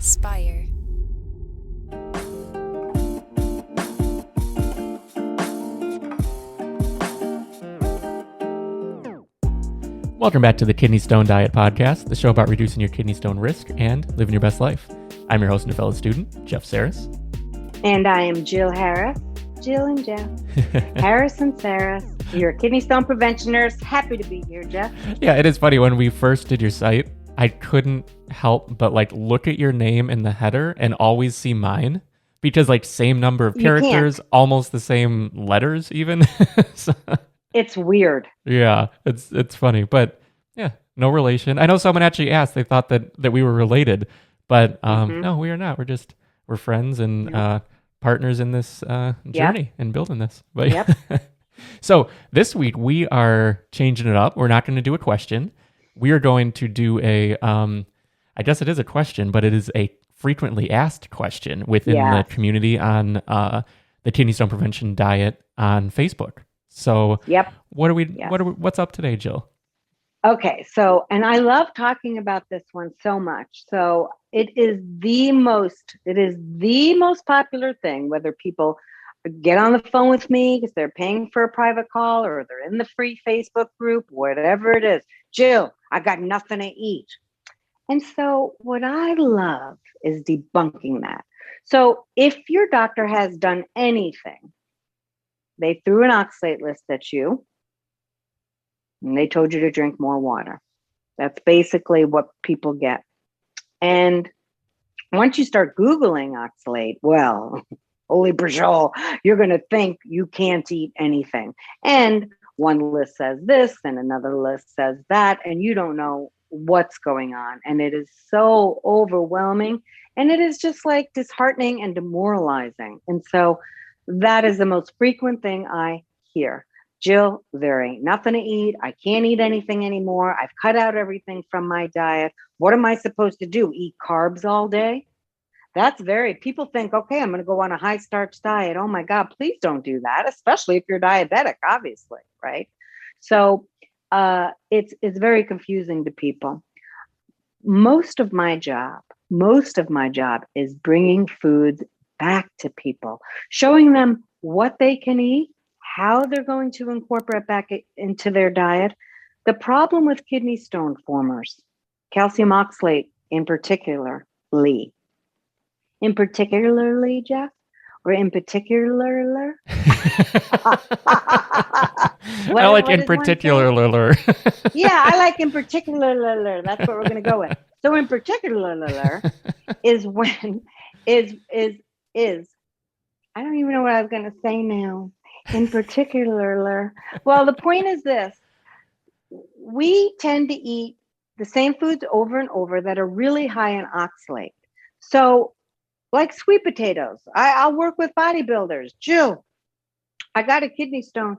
Spire. Welcome back to the Kidney Stone Diet Podcast, the show about reducing your kidney stone risk and living your best life. I'm your host and fellow student, Jeff Saris. And I am Jill Harris. Jill and Jeff. Harris and Saris. You're kidney stone preventioners. Happy to be here, Jeff. Yeah, it is funny. When we first did your site, I couldn't help but look at your name in the header and always see mine. Because same number of characters, almost the same letters even. So, it's weird. Yeah, it's funny. But yeah, no relation. I know someone actually asked, they thought that we were related. But no, we are not. We're friends and partners in this journey and building this. But so this week we are changing it up. We're not going to do a question. We are going to do I guess it is a question, but it is a frequently asked question within the community on the Kidney Stone Prevention Diet on Facebook. So what's up today, Jill? Okay, so, and I love talking about this one so much. So it is the most popular thing, whether people get on the phone with me because they're paying for a private call or they're in the free Facebook group, whatever it is. Jill, I got nothing to eat. And so what I love is debunking that. So if your doctor has done anything, they threw an oxalate list at you, and they told you to drink more water. That's basically what people get. And once you start Googling oxalate, well, holy brajol, you're going to think you can't eat anything. And one list says this and another list says that, and you don't know what's going on. And it is so overwhelming. And it is just disheartening and demoralizing. And so that is the most frequent thing I hear. Jill, there ain't nothing to eat. I can't eat anything anymore. I've cut out everything from my diet. What am I supposed to do? Eat carbs all day? People think, okay, I'm going to go on a high starch diet. Oh my God, please don't do that, especially if you're diabetic, obviously, right? So it's very confusing to people. Most of my job is bringing foods back to people, showing them what they can eat, how they're going to incorporate back into their diet. The problem with kidney stone formers, calcium oxalate in particularly, Jeff, or in particular? I like in particular. Yeah, I like in particular. That's what we're going to go with. So in particular is I don't even know what I was going to say now. In particular, well, the point is this: we tend to eat the same foods over and over that are really high in oxalate. So, like sweet potatoes, I'll work with bodybuilders. Jill, I got a kidney stone.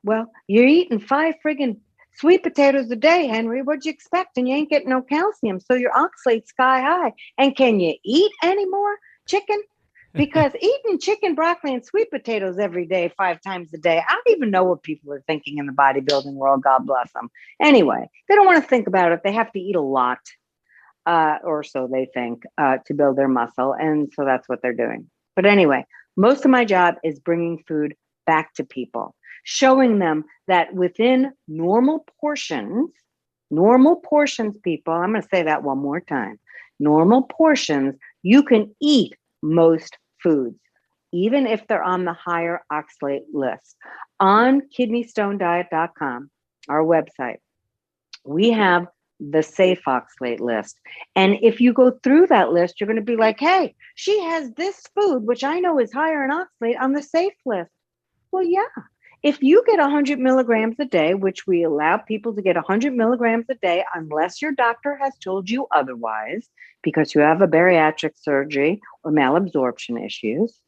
Well, you're eating 5 friggin' sweet potatoes a day, Henry. What'd you expect? And you ain't getting no calcium, so your oxalate's sky high. And can you eat any more chicken? Because eating chicken, broccoli, and sweet potatoes every day, 5 times a day, I don't even know what people are thinking in the bodybuilding world. God bless them. Anyway, they don't want to think about it. They have to eat a lot, or so they think, to build their muscle. And so that's what they're doing. But anyway, most of my job is bringing food back to people, showing them that within normal portions, people, I'm going to say that one more time, normal portions, you can eat most foods, even if they're on the higher oxalate list. On kidneystonediet.com, our website, we have the safe oxalate list. And if you go through that list, you're going to be like, hey, she has this food, which I know is higher in oxalate, on the safe list. Well, yeah. If you get 100 milligrams a day, which we allow people to get 100 milligrams a day, unless your doctor has told you otherwise, because you have a bariatric surgery or malabsorption issues,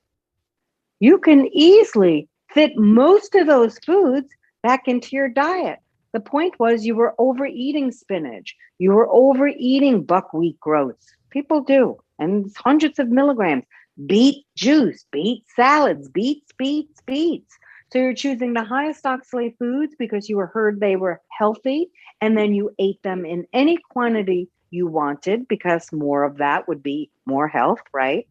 you can easily fit most of those foods back into your diet. The point was you were overeating spinach. You were overeating buckwheat groats. People do. And it's hundreds of milligrams. Beet juice, beet salads, beets. So you're choosing the highest oxalate foods because you were heard they were healthy, and then you ate them in any quantity you wanted because more of that would be more health, right?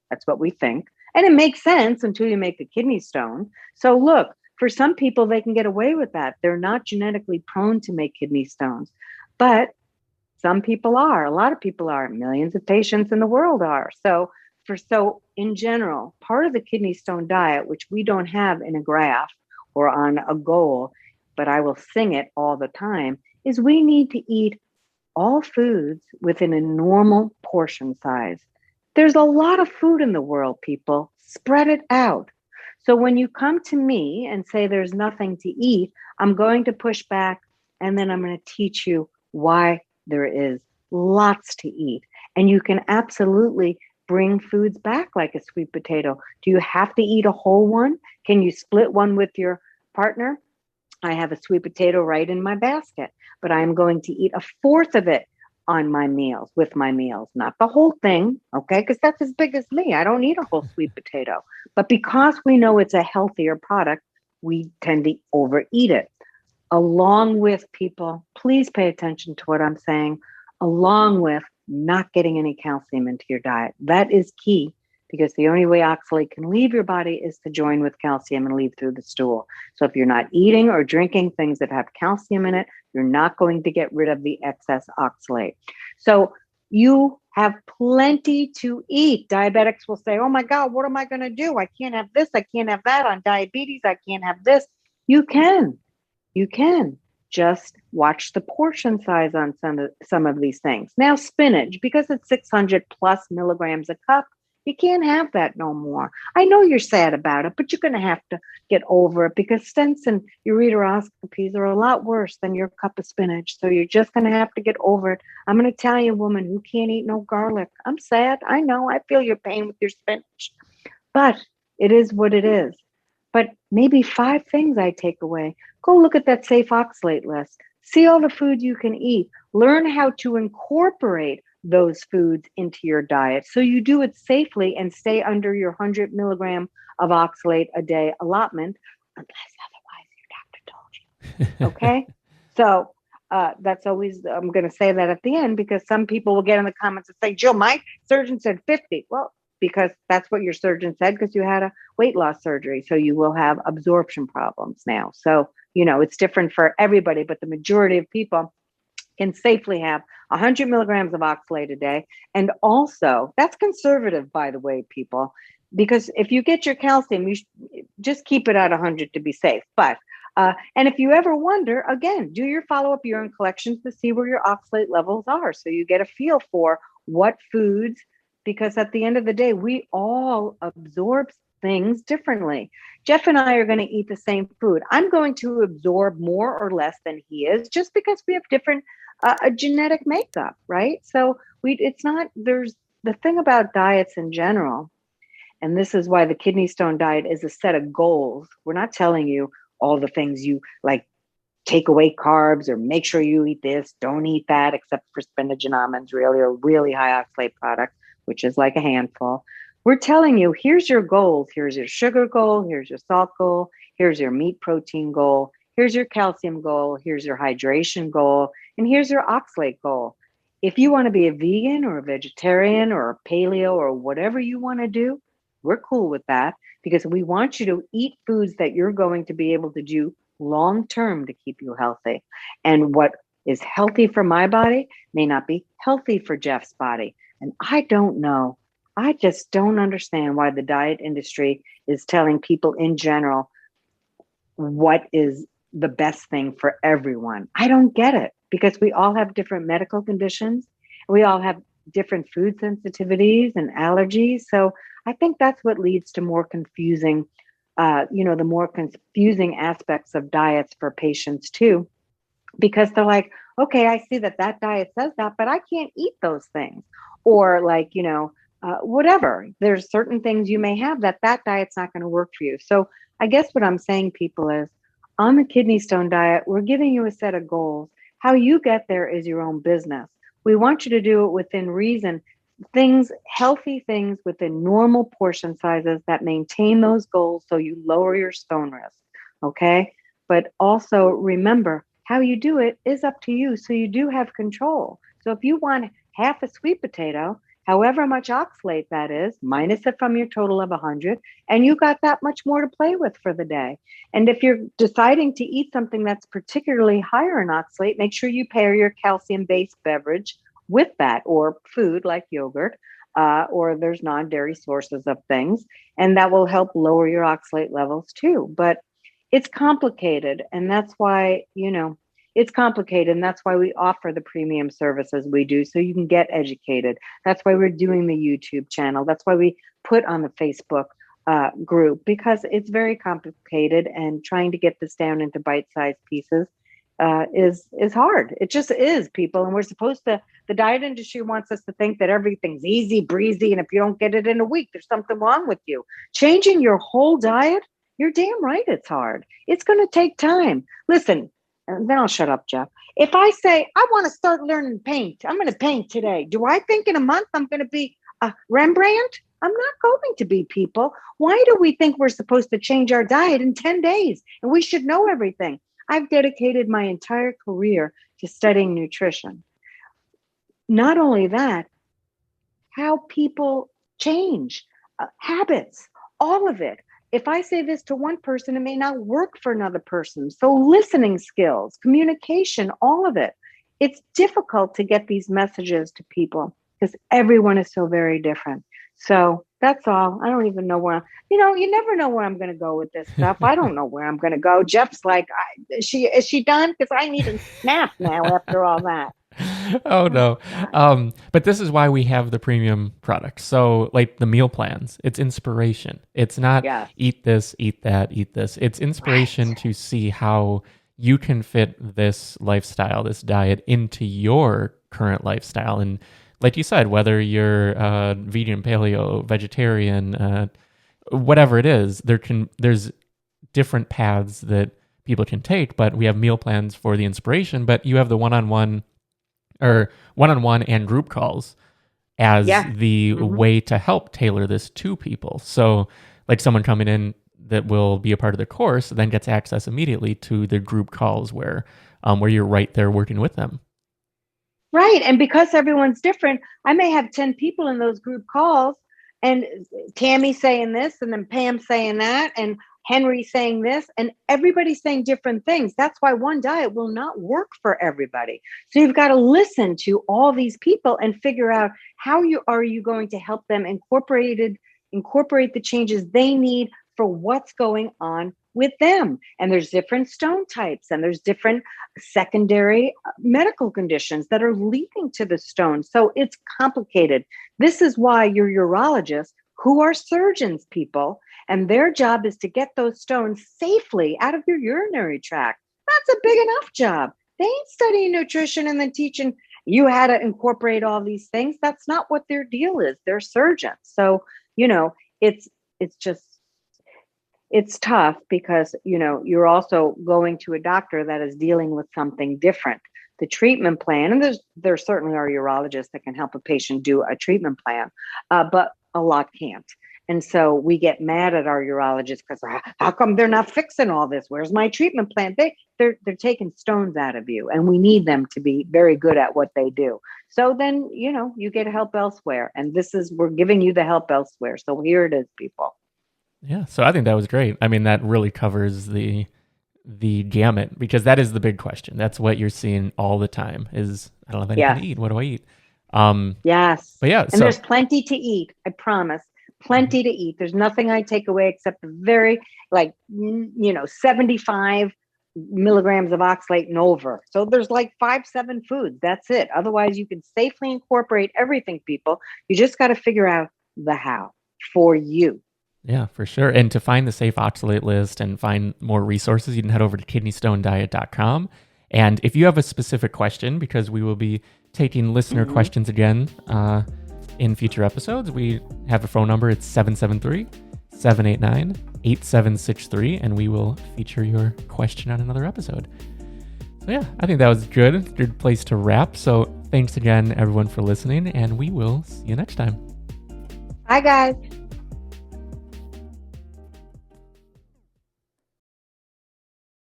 That's what we think. And it makes sense until you make a kidney stone. So look, for some people, they can get away with that. They're not genetically prone to make kidney stones, but some people are. A lot of people are. Millions of patients in the world are. So in general, part of the kidney stone diet, which we don't have in a graph or on a goal, but I will sing it all the time, is we need to eat all foods within a normal portion size. There's a lot of food in the world, people. Spread it out. So when you come to me and say there's nothing to eat, I'm going to push back, and then I'm going to teach you why there is lots to eat. And you can absolutely bring foods back like a sweet potato. Do you have to eat a whole one? Can you split one with your partner? I have a sweet potato right in my basket, but I'm going to eat a fourth of it on my meals, with my meals, not the whole thing, okay? Because that's as big as me. I don't need a whole sweet potato. But because we know it's a healthier product, we tend to overeat it. Along with, people, please pay attention to what I'm saying, along with not getting any calcium into your diet. That is key, because the only way oxalate can leave your body is to join with calcium and leave through the stool. So if you're not eating or drinking things that have calcium in it, you're not going to get rid of the excess oxalate. So you have plenty to eat. Diabetics will say, oh my God, what am I going to do? I can't have this. I can't have that. On diabetes, I can't have this. You can. Just watch the portion size on some of these things. Now, spinach, because it's 600 plus milligrams a cup, you can't have that no more. I know you're sad about it, but you're going to have to get over it, because stents and ureteroscopies are a lot worse than your cup of spinach. So you're just going to have to get over it. I'm an Italian woman who can't eat no garlic. I'm sad. I know. I feel your pain with your spinach, but it is what it is. But maybe 5 things I take away. Go look at that safe oxalate list. See all the food you can eat. Learn how to incorporate those foods into your diet so you do it safely and stay under your 100 milligram of oxalate a day allotment, unless otherwise your doctor told you. Okay? So that's always, I'm going to say that at the end, because some people will get in the comments and say, Jill, my surgeon said 50. Well, because that's what your surgeon said, because you had a weight loss surgery. So you will have absorption problems now. So, it's different for everybody, but the majority of people can safely have 100 milligrams of oxalate a day. And also, that's conservative, by the way, people, because if you get your calcium, you just keep it at 100 to be safe. But and if you ever wonder, again, do your follow-up urine collections to see where your oxalate levels are, so you get a feel for what foods, because at the end of the day, we all absorb things differently. Jeff and I are going to eat the same food. I'm going to absorb more or less than he is, just because we have different a genetic makeup, right? So there's the thing about diets in general, and this is why the kidney stone diet is a set of goals. We're not telling you all the things you like, take away carbs or make sure you eat this, don't eat that, except for spinach and almonds, really, or really high oxalate products, which is like a handful. We're telling you, here's your goals. Here's your sugar goal. Here's your salt goal. Here's your meat protein goal. Here's your calcium goal. Here's your hydration goal. And here's your oxalate goal. If you want to be a vegan or a vegetarian or a paleo or whatever you want to do, we're cool with that, because we want you to eat foods that you're going to be able to do long term to keep you healthy. And what is healthy for my body may not be healthy for Jeff's body. And I don't know. I just don't understand why the diet industry is telling people in general what is the best thing for everyone. I don't get it, because we all have different medical conditions. We all have different food sensitivities and allergies. So I think that's what leads to more confusing, the more confusing aspects of diets for patients too, because they're like, okay, I see that diet says that, but I can't eat those things. Or like, whatever, there's certain things you may have that diet's not going to work for you. So I guess what I'm saying, people, is on the kidney stone diet, we're giving you a set of goals. How you get there is your own business. We want you to do it within reason, healthy things within normal portion sizes that maintain those goals, so you lower your stone risk. Okay. But also remember, how you do it is up to you. So you do have control. So if you want half a sweet potato, however much oxalate that is, minus it from your total of 100, and you got that much more to play with for the day. And if you're deciding to eat something that's particularly higher in oxalate, make sure you pair your calcium-based beverage with that, or food like yogurt, or there's non-dairy sources of things, and that will help lower your oxalate levels too. But it's complicated, and that's why, it's complicated, and that's why we offer the premium services we do, so you can get educated. That's why we're doing the YouTube channel. That's why we put on the Facebook group, because it's very complicated, and trying to get this down into bite-sized pieces is hard. It just is, people. And we're supposed to, the diet industry wants us to think that everything's easy breezy, and if you don't get it in a week, there's something wrong with you. Changing your whole diet, you're damn right it's hard. It's going to take time. Listen, and then I'll shut up, Jeff. If I say, I want to start learning paint, I'm going to paint today. Do I think in a month I'm going to be a Rembrandt? I'm not going to be, people. Why do we think we're supposed to change our diet in 10 days and we should know everything? I've dedicated my entire career to studying nutrition. Not only that, how people change, habits, all of it. If I say this to one person, it may not work for another person. So listening skills, communication, all of it. It's difficult to get these messages to people because everyone is so very different. So that's all. I don't even know where, you never know where I'm going to go with this stuff. I don't know where I'm going to go. Jeff's like, is she done? Because I need a nap now after all that. Oh no. But this is why we have the premium product. So like the meal plans, it's inspiration. It's not eat this, eat that, eat this. It's inspiration to see how you can fit this lifestyle, this diet into your current lifestyle. And like you said, whether you're vegan, paleo, vegetarian, whatever it is, there's different paths that people can take, but we have meal plans for the inspiration, but you have the one-on-one and group calls as the way to help tailor this to people. So like someone coming in that will be a part of the course then gets access immediately to the group calls where you're right there working with them. Right. And because everyone's different, I may have 10 people in those group calls, and Tammy saying this, and then Pam saying that, and Henry saying this, and everybody's saying different things. That's why one diet will not work for everybody. So you've got to listen to all these people and figure out how you going to help them incorporate the changes they need for what's going on with them. And there's different stone types, and there's different secondary medical conditions that are leading to the stone. So it's complicated. This is why your urologists, who are surgeons, people, and their job is to get those stones safely out of your urinary tract. That's a big enough job. They ain't studying nutrition and then teaching you how to incorporate all these things. That's not what their deal is. They're surgeons. So, it's tough because, you're also going to a doctor that is dealing with something different. The treatment plan, and there certainly are urologists that can help a patient do a treatment plan, but a lot can't. And so we get mad at our urologists because how come they're not fixing all this? Where's my treatment plan? They're taking stones out of you, and we need them to be very good at what they do. So then, you get help elsewhere, and we're giving you the help elsewhere. So here it is, people. Yeah. So I think that was great. I mean, that really covers the gamut, because that is the big question. That's what you're seeing all the time is, I don't have anything to eat. What do I eat? Yes. But yeah. And there's plenty to eat. I promise. Plenty to eat. There's nothing I take away except the very 75 milligrams of oxalate and over. So there's 5-7 foods. That's it. Otherwise, you can safely incorporate everything, people. You just got to figure out the how for you. Yeah, for sure. And to find the safe oxalate list and find more resources, you can head over to kidneystonediet.com. And if you have a specific question, because we will be taking listener questions again in future episodes, we have a phone number. It's 773-789-8763, and we will feature your question on another episode. So yeah, I think that was good. Good place to wrap. So thanks again, everyone, for listening, and we will see you next time. Bye, guys.